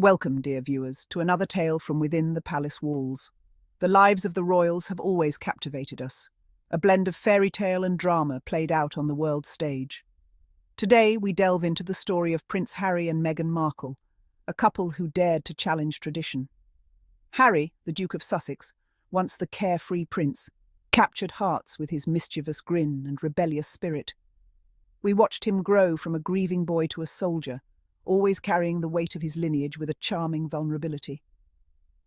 Welcome, dear viewers, to another tale from within the palace walls. The lives of the royals have always captivated us, a blend of fairy tale and drama played out on the world stage. Today, we delve into the story of Prince Harry and Meghan Markle, a couple who dared to challenge tradition. Harry, the Duke of Sussex, once the carefree prince, captured hearts with his mischievous grin and rebellious spirit. We watched him grow from a grieving boy to a soldier, always carrying the weight of his lineage with a charming vulnerability.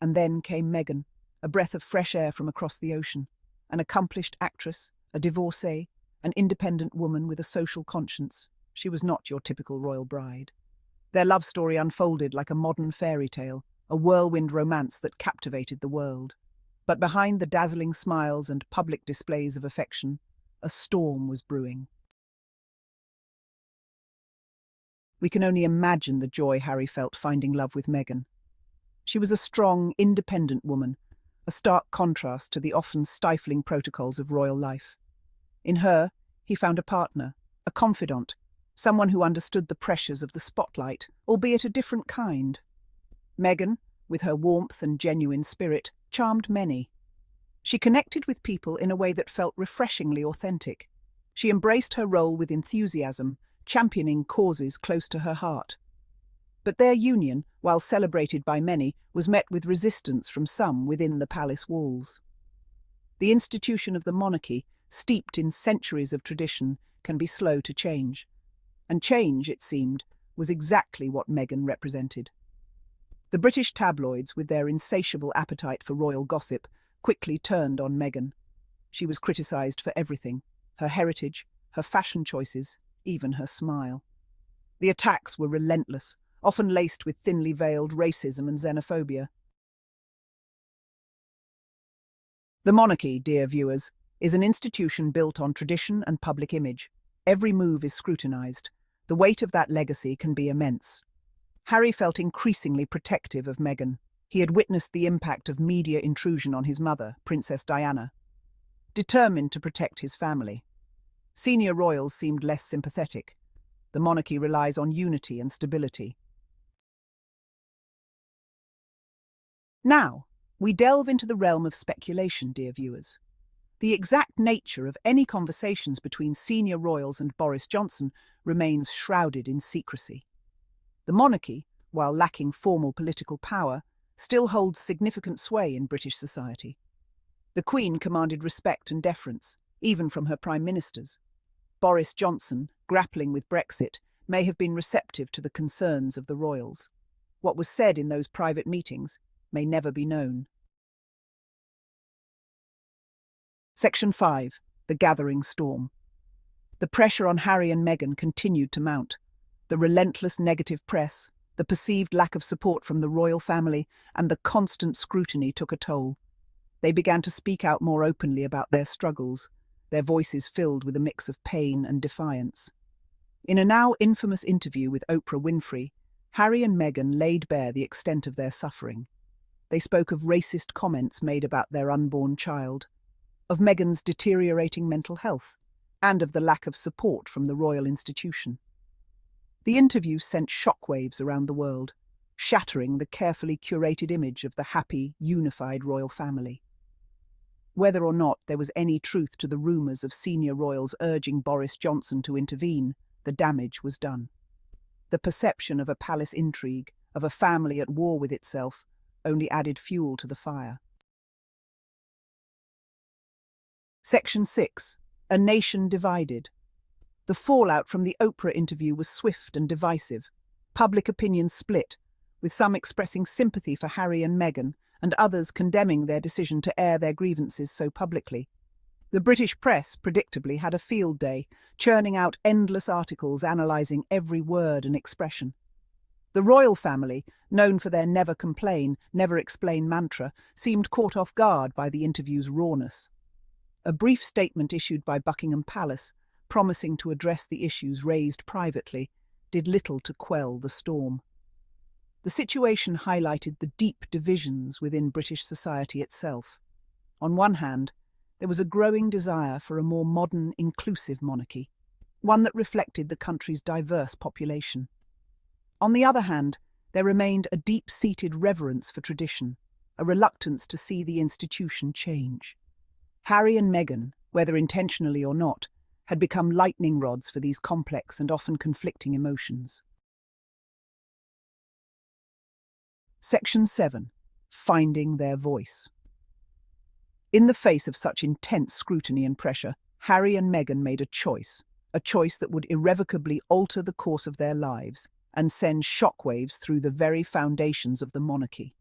And then came Meghan, a breath of fresh air from across the ocean, an accomplished actress, a divorcee, an independent woman with a social conscience. She was not your typical royal bride. Their love story unfolded like a modern fairy tale, a whirlwind romance that captivated the world. But behind the dazzling smiles and public displays of affection, a storm was brewing. We can only imagine the joy Harry felt finding love with Meghan. She was a strong, independent woman, a stark contrast to the often stifling protocols of royal life. In her, he found a partner, a confidant, someone who understood the pressures of the spotlight, albeit a different kind. Meghan, with her warmth and genuine spirit, charmed many. She connected with people in a way that felt refreshingly authentic. She embraced her role with enthusiasm, championing causes close to her heart. But their union, while celebrated by many, was met with resistance from some within the palace walls. The institution of the monarchy, steeped in centuries of tradition, can be slow to change. And change, it seemed, was exactly what Meghan represented. The British tabloids, with their insatiable appetite for royal gossip, quickly turned on Meghan. She was criticised for everything: her heritage, her fashion choices, even her smile. The attacks were relentless, often laced with thinly veiled racism and xenophobia. The monarchy, dear viewers, is an institution built on tradition and public image. Every move is scrutinised. The weight of that legacy can be immense. Harry felt increasingly protective of Meghan. He had witnessed the impact of media intrusion on his mother, Princess Diana. Determined to protect his family, senior royals seemed less sympathetic. The monarchy relies on unity and stability. Now, we delve into the realm of speculation, dear viewers. The exact nature of any conversations between senior royals and Boris Johnson remains shrouded in secrecy. The monarchy, while lacking formal political power, still holds significant sway in British society. The Queen commanded respect and deference, even from her prime ministers. Boris Johnson, grappling with Brexit, may have been receptive to the concerns of the royals. What was said in those private meetings may never be known. Section 5. The Gathering Storm. The pressure on Harry and Meghan continued to mount. The relentless negative press, the perceived lack of support from the royal family, and the constant scrutiny took a toll. They began to speak out more openly about their struggles, their voices filled with a mix of pain and defiance. In a now infamous interview with Oprah Winfrey, Harry and Meghan laid bare the extent of their suffering. They spoke of racist comments made about their unborn child, of Meghan's deteriorating mental health, and of the lack of support from the royal institution. The interview sent shockwaves around the world, shattering the carefully curated image of the happy, unified royal family. Whether or not there was any truth to the rumours of senior royals urging Boris Johnson to intervene, the damage was done. The perception of a palace intrigue, of a family at war with itself, only added fuel to the fire. Section 6. A Nation Divided. The fallout from the Oprah interview was swift and divisive. Public opinion split, with some expressing sympathy for Harry and Meghan, and others condemning their decision to air their grievances so publicly. The British press, predictably, had a field day, churning out endless articles analysing every word and expression. The royal family, known for their never complain, never explain mantra, seemed caught off guard by the interview's rawness. A brief statement issued by Buckingham Palace, promising to address the issues raised privately, did little to quell the storm. The situation highlighted the deep divisions within British society itself. On one hand, there was a growing desire for a more modern, inclusive monarchy, one that reflected the country's diverse population. On the other hand, There remained a deep-seated reverence for tradition, a reluctance to see the institution change. Harry and Meghan, whether intentionally or not, had become lightning rods for these complex and often conflicting emotions. Section 7. Finding their voice. In the face of such intense scrutiny and pressure, Harry and Meghan made a choice that would irrevocably alter the course of their lives and send shockwaves through the very foundations of the monarchy.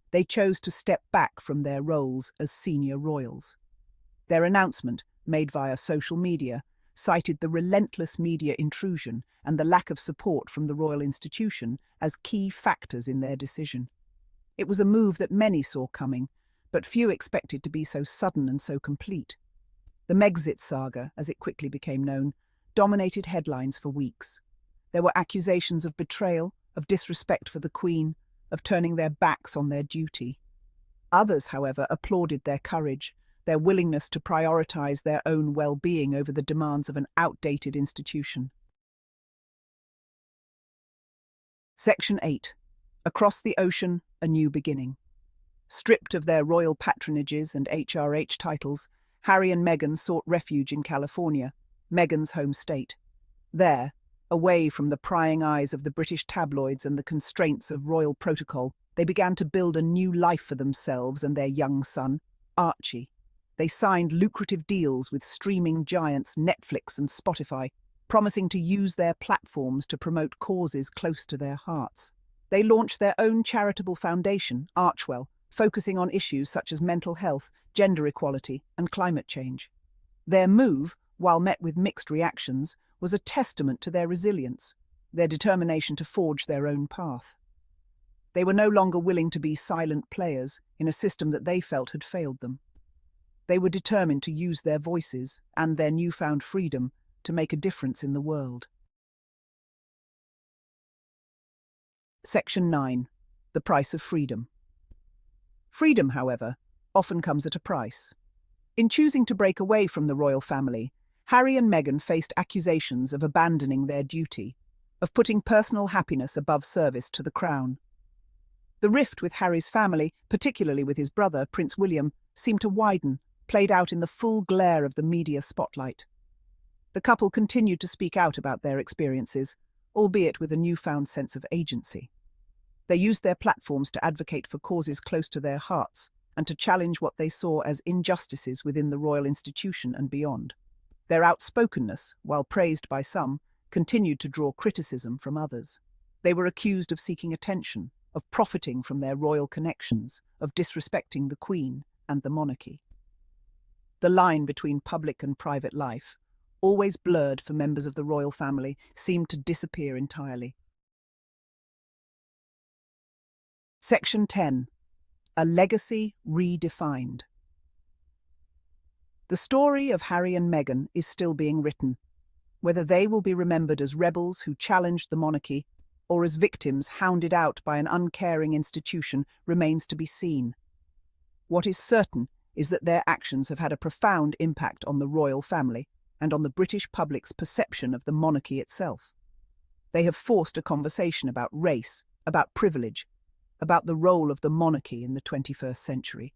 They chose to step back from their roles as senior royals. Their announcement, made via social media, cited the relentless media intrusion and the lack of support from the royal institution as key factors in their decision. It was a move that many saw coming, but few expected to be so sudden and so complete. The Megxit saga, as it quickly became known, dominated headlines for weeks. There were accusations of betrayal, of disrespect for the Queen, of turning their backs on their duty. Others, however, applauded their courage, their willingness to prioritize their own well-being over the demands of an outdated institution. Section 8. Across the ocean, a new beginning. Stripped of their royal patronages and HRH titles, Harry and Meghan sought refuge in California, Meghan's home state. There, away from the prying eyes of the British tabloids and the constraints of royal protocol, they began to build a new life for themselves and their young son, Archie. They signed lucrative deals with streaming giants Netflix and Spotify, promising to use their platforms to promote causes close to their hearts. They launched their own charitable foundation, Archwell, focusing on issues such as mental health, gender equality, and climate change. Their move, while met with mixed reactions, was a testament to their resilience, their determination to forge their own path. They were no longer willing to be silent players in a system that they felt had failed them. They were determined to use their voices and their newfound freedom to make a difference in the world. Section 9. The price of freedom. Freedom, however, often comes at a price. In choosing to break away from the royal family, Harry and Meghan faced accusations of abandoning their duty, of putting personal happiness above service to the crown. The rift with Harry's family, particularly with his brother, Prince William, seemed to widen, played out in the full glare of the media spotlight. The couple continued to speak out about their experiences, albeit with a newfound sense of agency. They used their platforms to advocate for causes close to their hearts and to challenge what they saw as injustices within the royal institution and beyond. Their outspokenness, while praised by some, continued to draw criticism from others. They were accused of seeking attention, of profiting from their royal connections, of disrespecting the Queen and the monarchy. The line between public and private life, always blurred for members of the royal family, seemed to disappear entirely. Section 10. A legacy redefined. The story of Harry and Meghan is still being written. Whether they will be remembered as rebels who challenged the monarchy or as victims hounded out by an uncaring institution remains to be seen. What is certain is that their actions have had a profound impact on the royal family and on the British public's perception of the monarchy itself. They have forced a conversation about race, about privilege, about the role of the monarchy in the 21st century.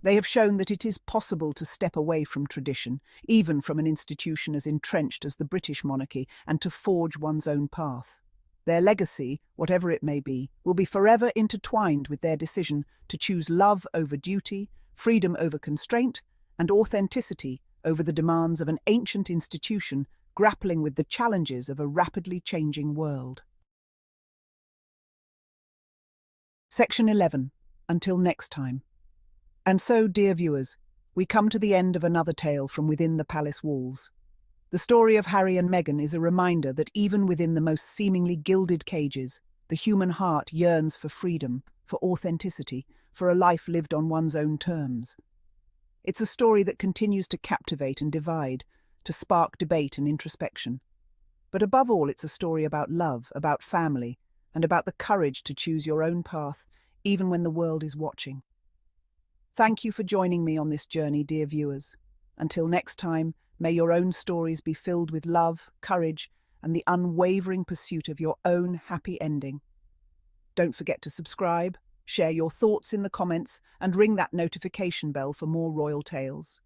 They have shown that it is possible to step away from tradition, even from an institution as entrenched as the British monarchy, and to forge one's own path. Their legacy, whatever it may be, will be forever intertwined with their decision to choose love over duty, freedom over constraint, and authenticity over the demands of an ancient institution grappling with the challenges of a rapidly changing world. Section 11. Until next time. And so, dear viewers, we come to the end of another tale from within the palace walls. The story of Harry and Meghan is a reminder that even within the most seemingly gilded cages, the human heart yearns for freedom, for authenticity, for a life lived on one's own terms. It's a story that continues to captivate and divide, to spark debate and introspection. But above all, it's a story about love, about family, and about the courage to choose your own path, even when the world is watching. Thank you for joining me on this journey, dear viewers. Until next time, may your own stories be filled with love, courage, and the unwavering pursuit of your own happy ending. Don't forget to subscribe, share your thoughts in the comments, and ring that notification bell for more royal tales.